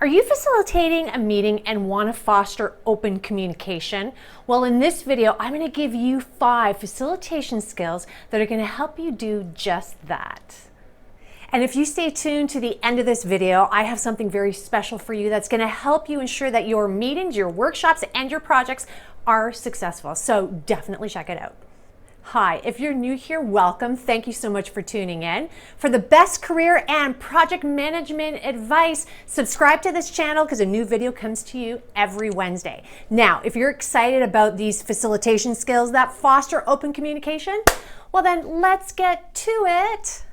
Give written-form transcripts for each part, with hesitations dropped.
Are you facilitating a meeting and want to foster open communication? Well, in this video, I'm going to give you 5 facilitation skills that are going to help you do just that. And if you stay tuned to the end of this video, I have something very special for you that's going to help you ensure that your meetings, your workshops, and your projects are successful. So definitely check it out. Hi, if you're new here, welcome. Thank you so much for tuning in. For the best career and project management advice, subscribe to this channel because a new video comes to you every Wednesday. Now, if you're excited about these facilitation skills that foster open communication, well then let's get to it.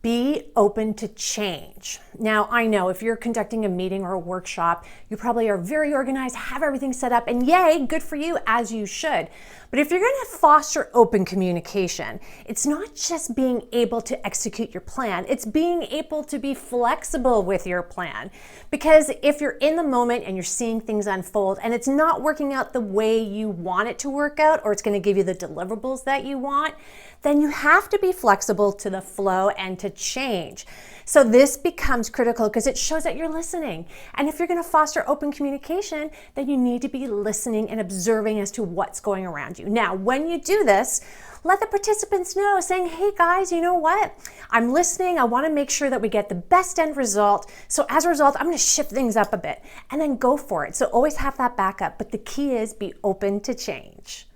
Be open to change. Now, I know if you're conducting a meeting or a workshop, you probably are very organized, have everything set up, and yay, good for you, as you should. But if you're going to foster open communication, it's not just being able to execute your plan, it's being able to be flexible with your plan. Because if you're in the moment and you're seeing things unfold and it's not working out the way you want it to work out, or it's going to give you the deliverables that you want, then you have to be flexible to the flow and to change. So this becomes critical because it shows that you're listening. And if you're going to foster open communication, then you need to be listening and observing as to what's going around you. Now, when you do this, let the participants know, saying, hey guys, you know what? I'm listening. I want to make sure that we get the best end result. So as a result, I'm going to shift things up a bit and then go for it. So always have that backup. But the key is be open to change.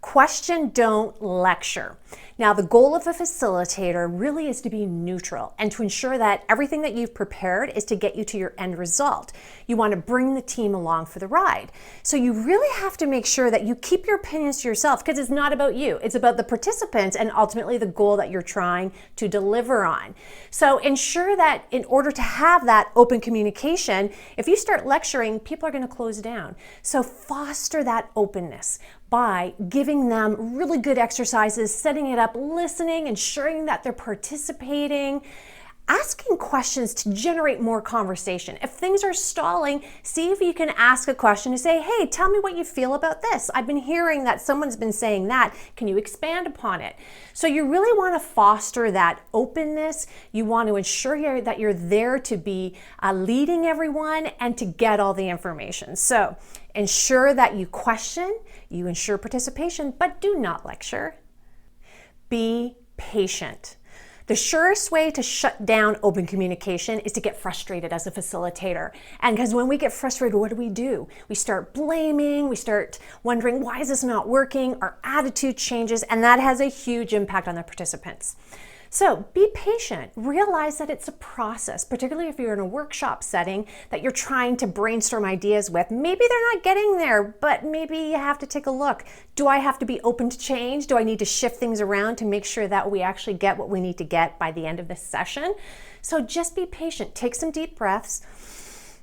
Question, don't lecture. Now, the goal of a facilitator really is to be neutral and to ensure that everything that you've prepared is to get you to your end result. You want to bring the team along for the ride. So you really have to make sure that you keep your opinions to yourself because it's not about you. It's about the participants and ultimately the goal that you're trying to deliver on. So ensure that in order to have that open communication, if you start lecturing, people are going to close down. So foster that openness by giving them really good exercises, setting it up, listening, ensuring that they're participating, asking questions to generate more conversation. If things are stalling, see if you can ask a question to say, hey, tell me what you feel about this. I've been hearing that someone's been saying that. Can you expand upon it? So you really want to foster that openness. You want to ensure that you're there to be leading everyone and to get all the information. So ensure that you question, you ensure participation, but do not lecture. Be patient. The surest way to shut down open communication is to get frustrated as a facilitator. And because when we get frustrated, what do? We start blaming, we start wondering, why is this not working? Our attitude changes, and that has a huge impact on the participants. So be patient. Realize that it's a process, particularly if you're in a workshop setting that you're trying to brainstorm ideas with. Maybe they're not getting there, but maybe you have to take a look. Do I have to be open to change? Do I need to shift things around to make sure that we actually get what we need to get by the end of this session? So just be patient. Take some deep breaths.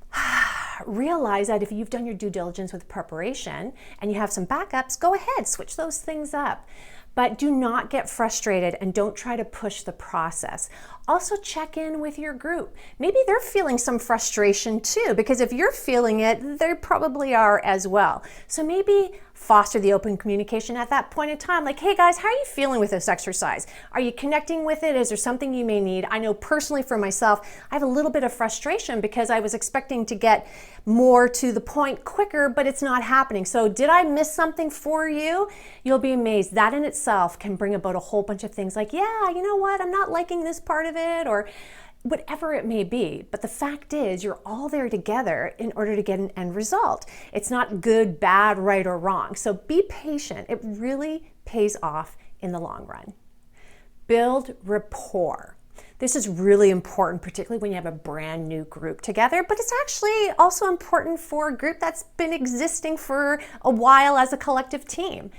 Realize that if you've done your due diligence with preparation and you have some backups, go ahead, switch those things up. But do not get frustrated and don't try to push the process. Also check in with your group. Maybe they're feeling some frustration too, because if you're feeling it, they probably are as well. So maybe foster the open communication at that point in time. Like, hey guys, how are you feeling with this exercise? Are you connecting with it? Is there something you may need? I know personally for myself, I have a little bit of frustration because I was expecting to get more to the point quicker, but it's not happening. So did I miss something for you? You'll be amazed. That in itself can bring about a whole bunch of things like, yeah, you know what? I'm not liking this part of it, or whatever it may be. But the fact is, you're all there together in order to get an end result. It's not good, bad, right, or wrong. So be patient. It really pays off in the long run. Build rapport. This is really important, particularly when you have a brand new group together, but it's actually also important for a group that's been existing for a while as a collective team.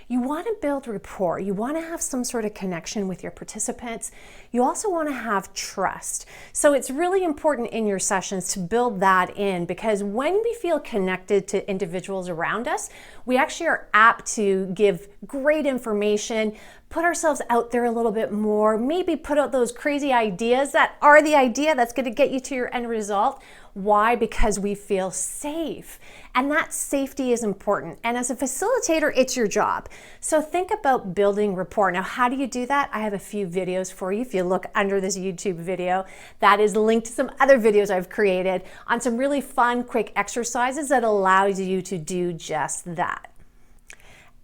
You want to build rapport. You want to have some sort of connection with your participants. You also want to have trust. So it's really important in your sessions to build that in, because when we feel connected to individuals around us, we actually are apt to give great information, put ourselves out there a little bit more, maybe put out those crazy ideas that are the idea that's going to get you to your end result. Why? Because we feel safe. And that safety is important. And as a facilitator, it's your job. So think about building rapport. Now, how do you do that? I have a few videos for you. If you look under this YouTube video, that is linked to some other videos I've created on some really fun, quick exercises that allows you to do just that.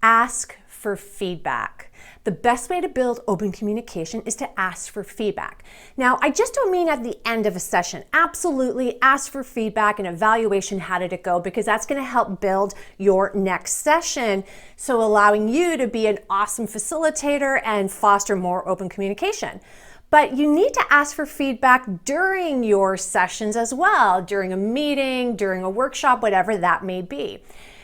Ask for feedback. The best way to build open communication is to ask for feedback. Now, I just don't mean at the end of a session. Absolutely ask for feedback and evaluation, how did it go? Because that's going to help build your next session. So allowing you to be an awesome facilitator and foster more open communication. But you need to ask for feedback during your sessions as well, during a meeting, during a workshop, whatever that may be.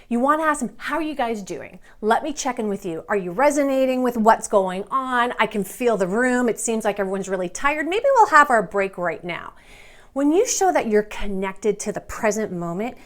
You want to ask them, how are you guys doing? Let me check in with you. Are you resonating with what's going on? I can feel the room. It seems like everyone's really tired. Maybe we'll have our break right now. When you show that you're connected to the present moment,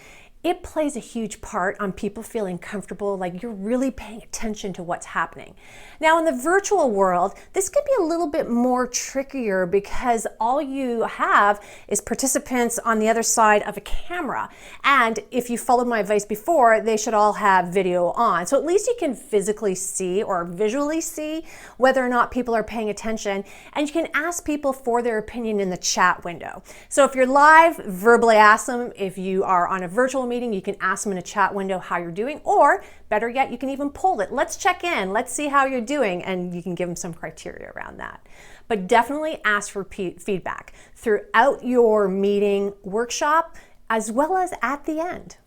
it plays a huge part on people feeling comfortable, like you're really paying attention to what's happening. Now, in the virtual world, this can be a little bit more trickier because all you have is participants on the other side of a camera. And if you followed my advice before, they should all have video on. So at least you can physically see or visually see whether or not people are paying attention. And you can ask people for their opinion in the chat window. So if you're live, verbally ask them. If you are on a virtual meeting, you can ask them in a chat window how you're doing, or better yet, you can even poll it. Let's check in. Let's see how you're doing, and you can give them some criteria around that. But definitely ask for feedback throughout your meeting, workshop, as well as at the end.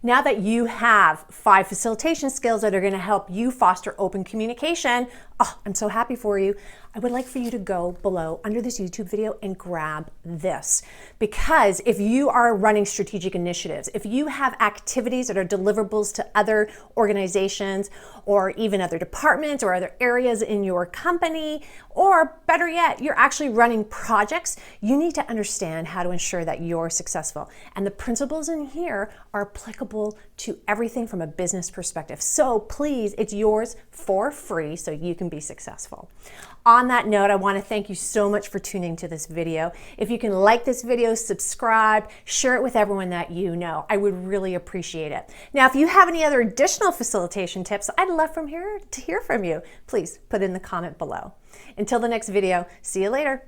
Now that you have 5 facilitation skills that are going to help you foster open communication, oh, I'm so happy for you. I would like for you to go below under this YouTube video and grab this. Because if you are running strategic initiatives, if you have activities that are deliverables to other organizations or even other departments or other areas in your company, or better yet, you're actually running projects, you need to understand how to ensure that you're successful. And the principles in here are applicable to everything from a business perspective. So please, it's yours for free so you can be successful. On that note, I want to thank you so much for tuning to this video. If you can like this video, subscribe, share it with everyone that you know. I would really appreciate it. Now, if you have any other additional facilitation tips, I'd love to hear from you. Please put in the comment below. Until the next video, see you later.